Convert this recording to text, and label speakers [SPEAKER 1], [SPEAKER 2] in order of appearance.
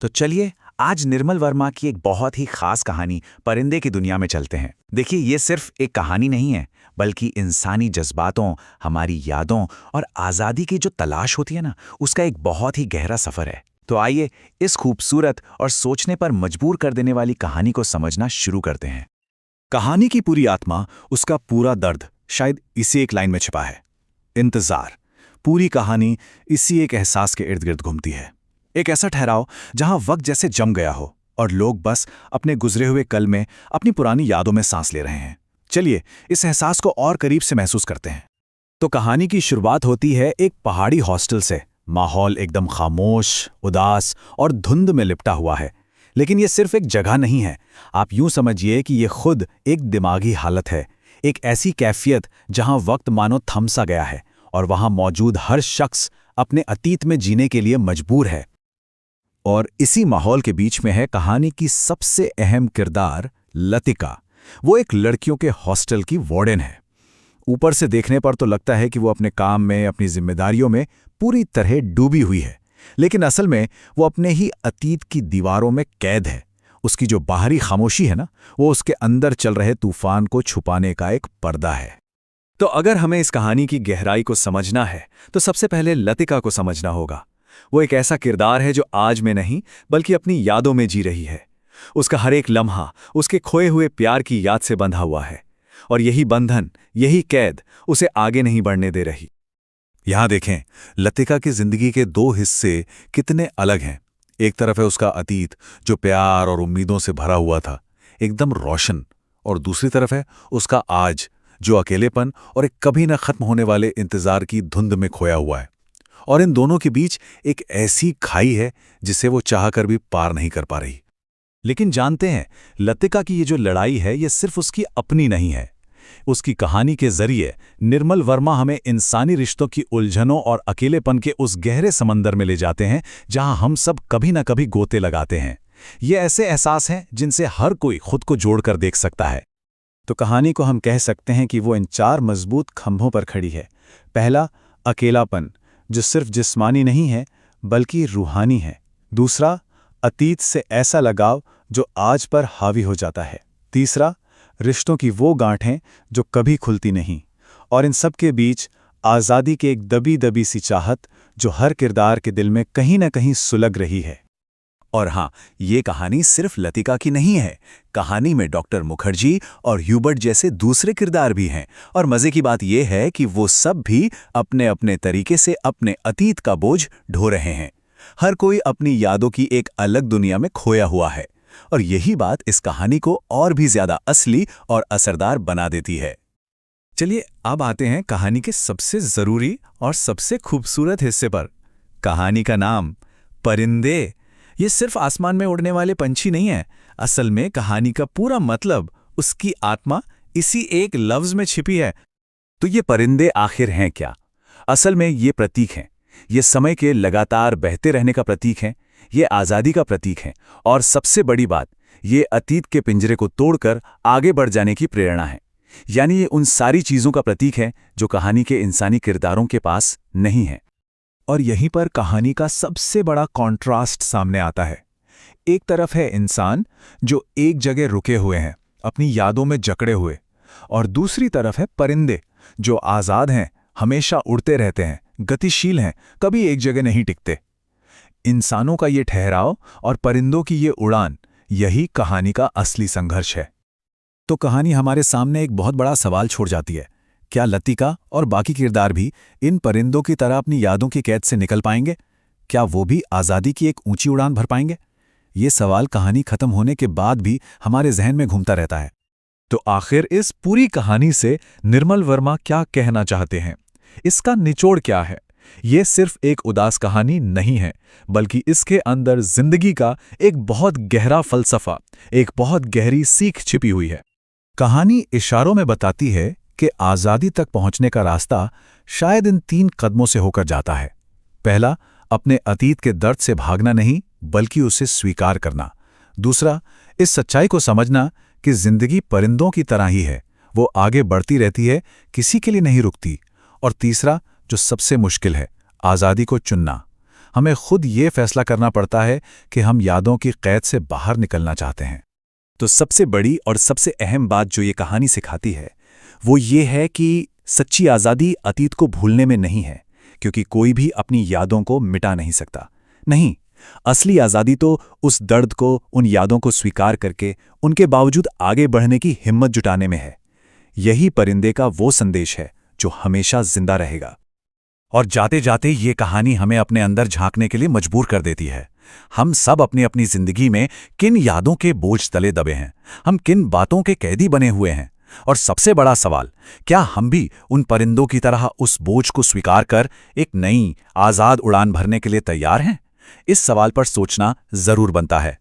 [SPEAKER 1] तो चलिए आज निर्मल वर्मा की एक बहुत ही खास कहानी परिंदे की दुनिया में चलते हैं। देखिए ये सिर्फ एक कहानी नहीं है, बल्कि इंसानी जज्बातों, हमारी यादों और आज़ादी की जो तलाश होती है ना, उसका एक बहुत ही गहरा सफ़र है। तो आइए इस खूबसूरत और सोचने पर मजबूर कर देने वाली कहानी को समझना शुरू करते हैं।
[SPEAKER 2] कहानी की पूरी आत्मा, उसका पूरा दर्द शायद इसी एक लाइन में छिपा है, इंतजार। पूरी कहानी इसी एक एहसास के इर्द गिर्द घूमती है। एक ऐसा ठहराव जहां वक्त जैसे जम गया हो और लोग बस अपने गुजरे हुए कल में, अपनी पुरानी यादों में सांस ले रहे हैं। चलिए इस एहसास को और करीब से महसूस करते हैं। तो कहानी की शुरुआत होती है एक पहाड़ी हॉस्टल से। माहौल एकदम खामोश, उदास और धुंध में लिपटा हुआ है। लेकिन ये सिर्फ एक जगह नहीं है, आप यूं समझिए कि ये खुद एक दिमागी हालत है। एक ऐसी कैफियत जहां वक्त मानो थम सा गया है और वहां मौजूद हर शख्स अपने अतीत में जीने के लिए मजबूर है। और इसी माहौल के बीच में है कहानी की सबसे अहम किरदार, लतिका। वो एक लड़कियों के हॉस्टल की वार्डन है। ऊपर से देखने पर तो लगता है कि वो अपने काम में, अपनी जिम्मेदारियों में पूरी तरह डूबी हुई है, लेकिन असल में वो अपने ही अतीत की दीवारों में कैद है। उसकी जो बाहरी खामोशी है ना, वो उसके अंदर चल रहे तूफान को छुपाने का एक पर्दा है। तो अगर हमें इस कहानी की गहराई को समझना है तो सबसे पहले लतिका को समझना होगा। वो एक ऐसा किरदार है जो आज में नहीं बल्कि अपनी यादों में जी रही है। उसका हर एक लम्हा उसके खोए हुए प्यार की याद से बंधा हुआ है, और यही बंधन, यही कैद उसे आगे नहीं बढ़ने दे रही। यहां देखें, लतिका की जिंदगी के दो हिस्से कितने अलग हैं। एक तरफ है उसका अतीत जो प्यार और उम्मीदों से भरा हुआ था, एकदम रोशन, और दूसरी तरफ है उसका आज जो अकेलेपन और एक कभी न खत्म होने वाले इंतजार की धुंध में खोया हुआ है। और इन दोनों के बीच एक ऐसी खाई है जिसे वो चाहकर भी पार नहीं कर पा रही। लेकिन जानते हैं, लतिका की ये जो लड़ाई है ये सिर्फ उसकी अपनी नहीं है। उसकी कहानी के जरिए निर्मल वर्मा हमें इंसानी रिश्तों की उलझनों और अकेलेपन के उस गहरे समंदर में ले जाते हैं जहां हम सब कभी न कभी गोते लगाते हैं। ये ऐसे एहसास हैं जिनसे हर कोई खुद को जोड़कर देख सकता है। तो कहानी को हम कह सकते हैं कि वो इन चार मजबूत खंभों पर खड़ी है। पहला, अकेलापन, जो सिर्फ जिस्मानी नहीं है बल्कि रूहानी है। दूसरा, अतीत से ऐसा लगाव जो आज पर हावी हो जाता है। तीसरा, रिश्तों की वो गांठें जो कभी खुलती नहीं। और इन सब के बीच आज़ादी की एक दबी दबी सी चाहत जो हर किरदार के दिल में कहीं न कहीं सुलग रही है। और हाँ, ये कहानी सिर्फ लतिका की नहीं है। कहानी में डॉक्टर मुखर्जी और ह्यूबर्ट जैसे दूसरे किरदार भी हैं। और मजे की बात यह है कि वो सब भी अपने अपने तरीके से अपने अतीत का बोझ ढो रहे हैं। हर कोई अपनी यादों की एक अलग दुनिया में खोया हुआ है, और यही बात इस कहानी को और भी ज्यादा असली और असरदार बना देती है। चलिए अब आते हैं कहानी के सबसे जरूरी और सबसे खूबसूरत हिस्से पर। कहानी का नाम, परिंदे। ये सिर्फ आसमान में उड़ने वाले पंछी नहीं है। असल में कहानी का पूरा मतलब, उसकी आत्मा इसी एक लफ्ज में छिपी है। तो ये परिंदे आखिर हैं क्या? असल में ये प्रतीक हैं। ये समय के लगातार बहते रहने का प्रतीक हैं, ये आज़ादी का प्रतीक हैं, और सबसे बड़ी बात, ये अतीत के पिंजरे को तोड़कर आगे बढ़ जाने की प्रेरणा है। यानी ये उन सारी चीज़ों का प्रतीक है जो कहानी के इंसानी किरदारों के पास नहीं है। और यहीं पर कहानी का सबसे बड़ा कॉन्ट्रास्ट सामने आता है। एक तरफ है इंसान जो एक जगह रुके हुए हैं, अपनी यादों में जकड़े हुए, और दूसरी तरफ है परिंदे जो आज़ाद हैं, हमेशा उड़ते रहते हैं, गतिशील हैं, कभी एक जगह नहीं टिकते। इंसानों का ये ठहराव और परिंदों की ये उड़ान, यही कहानी का असली संघर्ष है। तो कहानी हमारे सामने एक बहुत बड़ा सवाल छोड़ जाती है। क्या लतिका और बाकी किरदार भी इन परिंदों की तरह अपनी यादों की कैद से निकल पाएंगे? क्या वो भी आज़ादी की एक ऊंची उड़ान भर पाएंगे? ये सवाल कहानी खत्म होने के बाद भी हमारे जहन में घूमता रहता है। तो आखिर इस पूरी कहानी से निर्मल वर्मा क्या कहना चाहते हैं? इसका निचोड़ क्या है? ये सिर्फ एक उदास कहानी नहीं है, बल्कि इसके अंदर जिंदगी का एक बहुत गहरा फलसफा, एक बहुत गहरी सीख छिपी हुई है। कहानी इशारों में बताती है कि आज़ादी तक पहुंचने का रास्ता शायद इन 3 कदमों से होकर जाता है। पहला, अपने अतीत के दर्द से भागना नहीं बल्कि उसे स्वीकार करना। दूसरा, इस सच्चाई को समझना कि जिंदगी परिंदों की तरह ही है, वो आगे बढ़ती रहती है, किसी के लिए नहीं रुकती। और तीसरा, जो सबसे मुश्किल है, आज़ादी को चुनना। हमें खुद ये फैसला करना पड़ता है कि हम यादों की कैद से बाहर निकलना चाहते हैं। तो सबसे बड़ी और सबसे अहम बात जो ये कहानी सिखाती है वो ये है कि सच्ची आज़ादी अतीत को भूलने में नहीं है, क्योंकि कोई भी अपनी यादों को मिटा नहीं सकता। नहीं, असली आज़ादी तो उस दर्द को, उन यादों को स्वीकार करके उनके बावजूद आगे बढ़ने की हिम्मत जुटाने में है। यही परिंदे का वो संदेश है जो हमेशा जिंदा रहेगा।
[SPEAKER 1] और जाते जाते ये कहानी हमें अपने अंदर झांकने के लिए मजबूर कर देती है। हम सब अपनी अपनी जिंदगी में किन यादों के बोझ तले दबे हैं, हम किन बातों के कैदी बने हुए हैं, और सबसे बड़ा सवाल, क्या हम भी उन परिंदों की तरह उस बोझ को स्वीकार कर एक नई आज़ाद उड़ान भरने के लिए तैयार हैं? इस सवाल पर सोचना जरूर बनता है।